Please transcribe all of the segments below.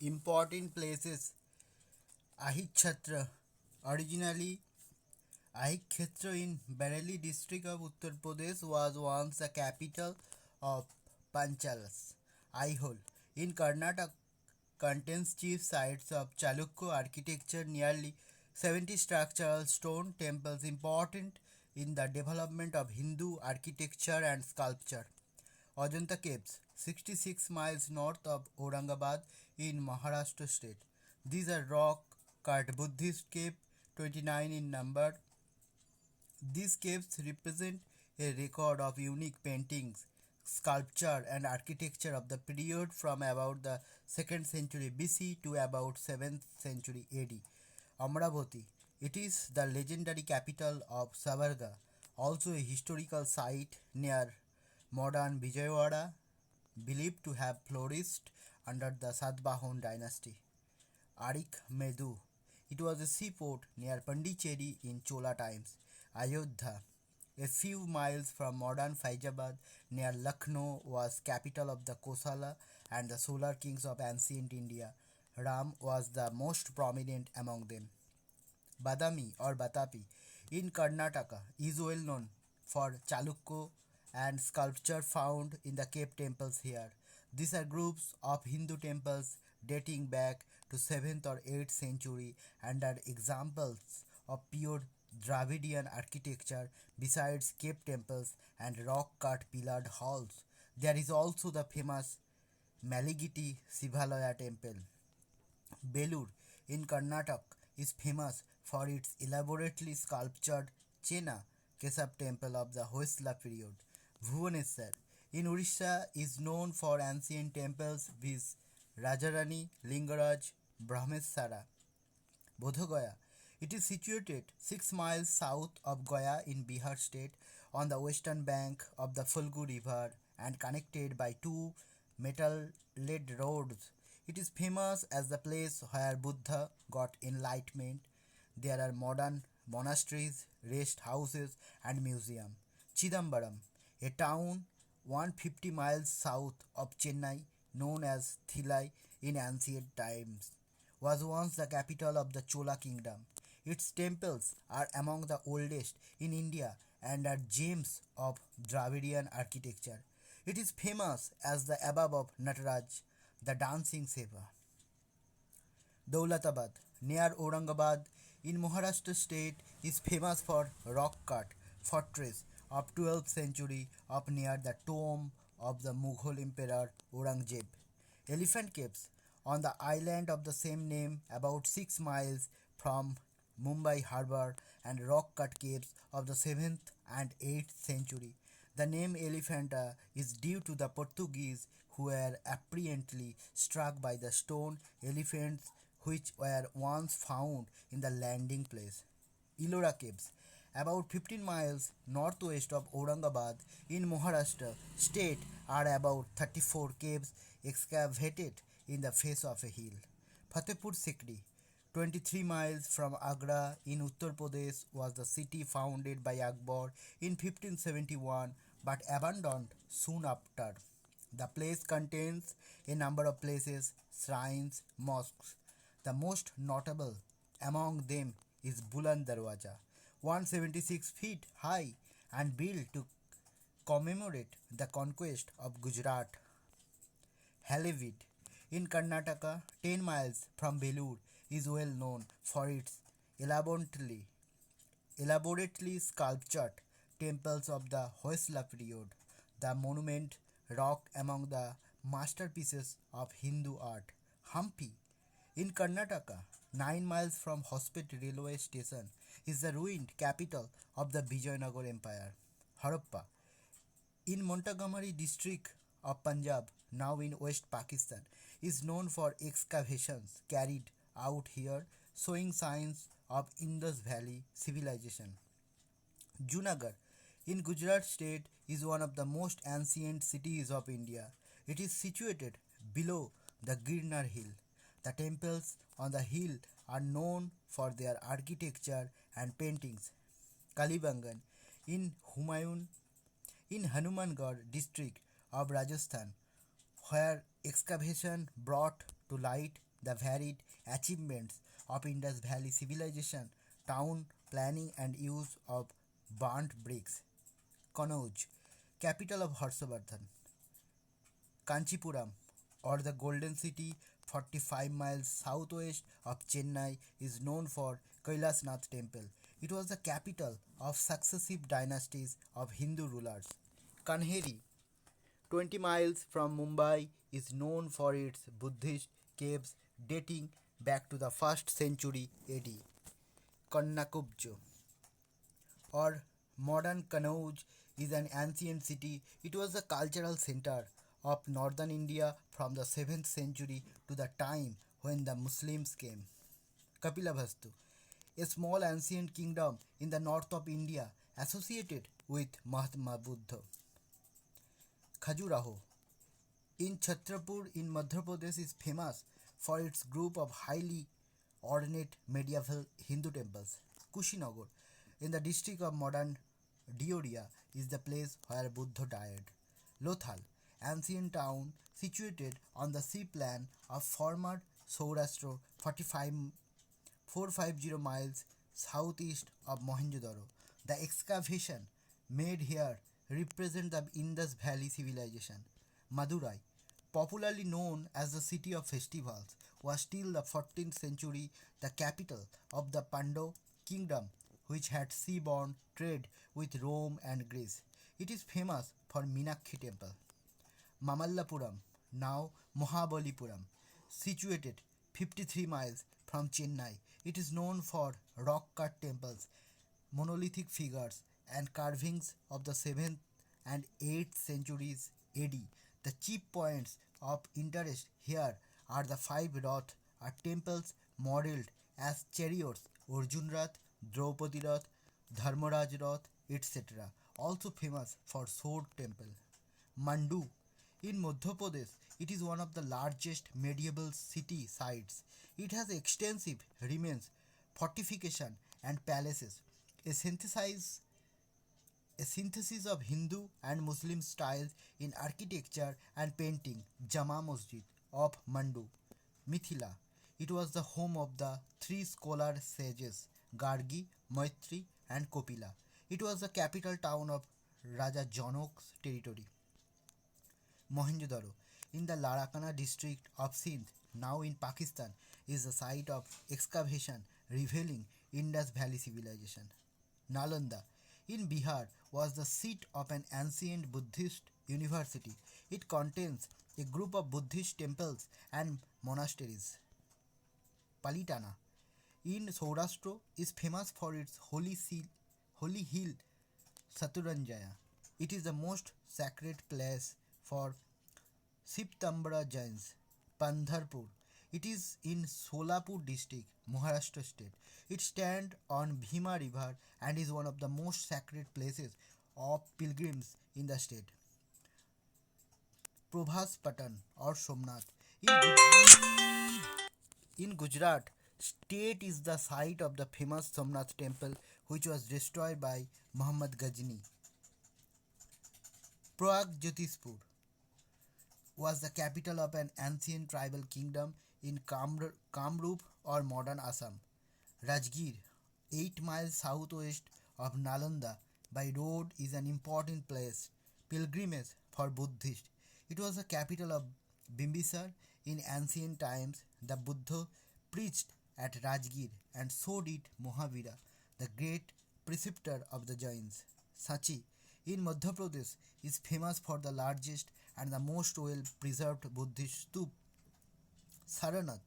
Important places. Ahichhatra. Originally, Ahichhatra in Bareilly district of Uttar Pradesh was once the capital of Panchalas. Aihole in Karnataka contains chief sites of Chalukya architecture, nearly 70 structural stone temples important in the development of Hindu architecture and sculpture. Ajanta Caves, 66 miles north of Aurangabad in Maharashtra state. These are rock cut Buddhist cave, 29 in number. These caves represent a record of unique paintings, sculpture, and architecture of the period from about the 2nd century BC to about 7th century AD. Amravati. It is the legendary capital of Savarga, also a historical site near modern Vijayawada, believed to have flourished under the Satvahan dynasty. Arik Medu. It was a seaport near Pondicherry in Chola times. Ayodhya, a few miles from modern Faizabad near Lucknow, was capital of the Kosala and the solar kings of ancient India. Ram was the most prominent among them. Badami or Batapi in Karnataka is well known for Chalukya and sculpture found in the cave temples here. These are groups of Hindu temples dating back to 7th or 8th century and are examples of pure Dravidian architecture besides cave temples and rock cut pillared halls. There is also the famous Maligiti Sivalaya temple. Belur in Karnataka is famous for its elaborately sculptured Chena Kesab temple of the Hoysala period. Bhubaneswar in Orissa is known for ancient temples viz. Rajarani, Lingaraj, Brahmeswara. Bodhgaya. It is situated 6 miles south of Gaya in Bihar state on the western bank of the Falgu river and connected by two metal led roads. It is famous as the place where Buddha got enlightenment. There are modern monasteries, rest houses, and museum. Chidambaram, a town 150 miles south of Chennai, known as Thilai in ancient times, was once the capital of the Chola kingdom. Its temples are among the oldest in India and are gems of Dravidian architecture. It is famous as the above of Nataraj, the dancing seva. Daulatabad, near Aurangabad in Maharashtra state, is famous for rock cut fortress of 12th century up near the tomb of the Mughal Emperor Aurangzeb. Elephant Caves on the island of the same name about 6 miles from Mumbai harbour and rock cut caves of the 7th and 8th century. The name Elephanta is due to the Portuguese who were apparently struck by the stone elephants which were once found in the landing place. Ellora Caves, about 15 miles northwest of Aurangabad in Maharashtra state, are about 34 caves excavated in the face of a hill. Fatehpur Sikri, 23 miles from Agra in Uttar Pradesh, was the city founded by Akbar in 1571 but abandoned soon after. The place contains a number of places, shrines, mosques. The most notable among them is Buland Darwaja, 176 feet high and built to commemorate the conquest of Gujarat. Halevid in Karnataka, 10 miles from Belur, is well known for its elaborately, elaborately sculptured temples of the Hoysala period. The monument rock among the masterpieces of Hindu art. Hampi in Karnataka, 9 miles from Hospet railway station, is the ruined capital of the Vijayanagar Empire. Harappa in Montgomery district of Punjab, now in West Pakistan, is known for excavations carried out here showing signs of Indus Valley civilization. Junagadh in Gujarat state is one of the most ancient cities of India. It is situated below the Girnar hill. The temples on the hill are known for their architecture and paintings. Kalibangan in Humayun in Hanumangarh district of Rajasthan, where excavation brought to light the varied achievements of Indus Valley civilization, town planning and use of burnt bricks. Kanauj, capital of Harshavardhan. Kanchipuram, or the Golden City, 45 miles southwest of Chennai, is known for Kailasnath Temple. It was the capital of successive dynasties of Hindu rulers. Kanheri, 20 miles from Mumbai, is known for its Buddhist caves dating back to the 1st century AD. Kannakubjo, or modern Kannauj, is an ancient city. It was the cultural center of northern India from the 7th century to the time when the Muslims came. Kapilavastu, a small ancient kingdom in the north of India associated with Mahatma Buddha. Khajuraho, in Chhatrapur in Madhya Pradesh, is famous for its group of highly ornate medieval Hindu temples. Kushinagar, in the district of modern Dioria, is the place where Buddha died. Lothal, ancient town situated on the sea plan of former Saurashtra, 450 miles southeast of Mohenjo-daro. The excavation made here represent the Indus Valley civilization. Madurai, popularly known as the city of festivals, was till the 14th century the capital of the Pandya kingdom, which had seaborne trade with Rome and Greece. It is famous for Meenakshi temple. Mamallapuram, now Mahabalipuram, situated 53 miles from Chennai. It is known for rock cut temples, monolithic figures, and carvings of the 7th and 8th centuries AD. The chief points of interest here are the five Rath, are temples modeled as chariots, Arjun Rath, Draupadi Rath, Dharmaraj Rath, etc. Also famous for sword temple. Mandu, in Madhya Pradesh, it is one of the largest medieval city sites. It has extensive remains, fortification, and palaces. A synthesis a synthesis of Hindu and Muslim styles in architecture and painting, Jama Masjid of Mandu. Mithila, it was the home of the three scholar sages Gargi, Maitri, and Kopila. It was the capital town of Raja Janok's territory. Mohenjo-daro, in the Larakana district of Sindh, now in Pakistan, is the site of excavation revealing Indus Valley civilization. Nalanda, in Bihar, was the seat of an ancient Buddhist university. It contains a group of Buddhist temples and monasteries. Palitana, in Saurashtra, is famous for its holy hill Saturanjaya. It is the most sacred place for Siptambara Jains. Pandharpur, it is in Solapur district, Maharashtra state. It stands on Bhima river and is one of the most sacred places of pilgrims in the state. Probhas Patan or Somnath. In Gujarat, state is the site of the famous Somnath temple which was destroyed by Muhammad Ghazni. Pragjyotispur was the capital of an ancient tribal kingdom in Kamrup or modern Assam. Rajgir, 8 miles southwest of Nalanda by road, is an important place, pilgrimage for Buddhists. It was the capital of Bimbisar in ancient times. The Buddha preached at Rajgir and so did Mahavira, the great preceptor of the Jains. Sachi, in Madhya Pradesh, is famous for the largest and the most well preserved Buddhist stup. Saranath,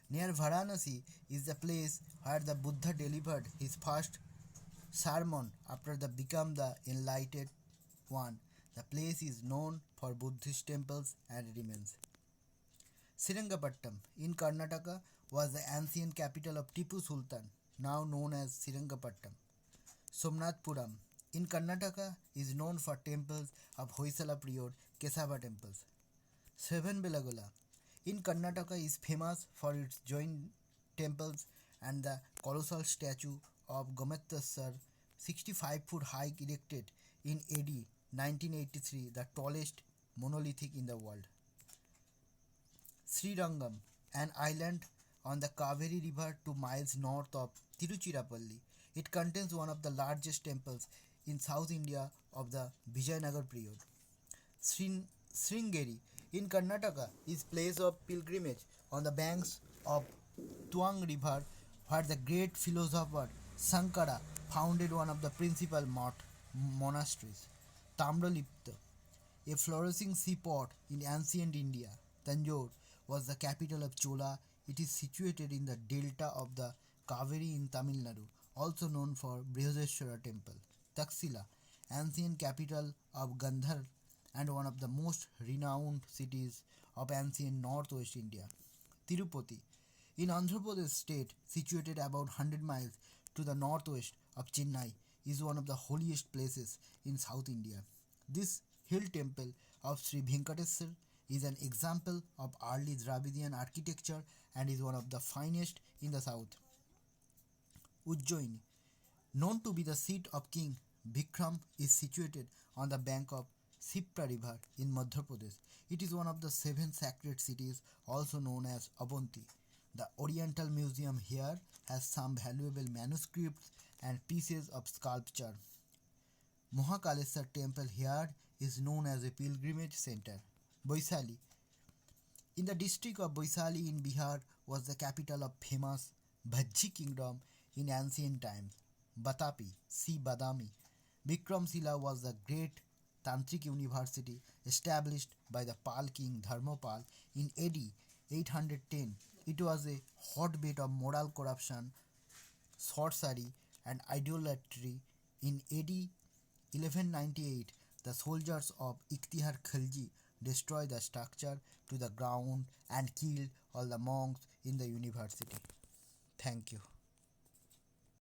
near Varanasi, is the place where the Buddha delivered his first sermon after the become the enlightened one. The place is known for Buddhist temples and remains. Srirangapattam in Karnataka was the ancient capital of Tipu Sultan, now known as Srirangapattam. Somnathpuram in Karnataka is known for temples of Hoysala period Kesava temples. Srivenbelagola in Karnataka is famous for its Jain temples and the colossal statue of Gometasar, 65-foot high, erected in AD 1983, the tallest monolithic in the world. Srirangam, an island on the Kaveri River 2 miles north of Tiruchirappalli. It contains one of the largest temples in South India of the Vijayanagar period. Sringeri in Karnataka is place of pilgrimage on the banks of Tuang River, where the great philosopher Sankara founded one of the principal monasteries. Tamralipta, a flourishing seaport in ancient India. Tanjore was the capital of Chola. It is situated in the delta of the Kaveri in Tamil Nadu, also known for Brihadeshwara temple. Taxila, ancient capital of Gandhar and one of the most renowned cities of ancient northwest India. Tirupati, in Andhra Pradesh state, situated about 100 miles to the northwest of Chennai, is one of the holiest places in South India. This hill temple of Sri Venkateswar is an example of early Dravidian architecture and is one of the finest in the south. Ujjaini, known to be the seat of King Bikram, is situated on the bank of Sipra river in Madhya Pradesh. It is one of the seven sacred cities, also known as Avanti. The Oriental Museum here has some valuable manuscripts and pieces of sculpture. Mahakaleshwar temple here is known as a pilgrimage center. Boisali, in the district of Boisali in Bihar, was the capital of famous Bhajji kingdom in ancient times. Batapi, see Badami. Vikramshila was the great Tantric university established by the Pal king Dharmapal in AD 810. It was a hotbed of moral corruption, sorcery, and idolatry. In AD 1198, the soldiers of Ikhtiyar Khalji destroyed the structure to the ground and killed all the monks in the university. Thank you.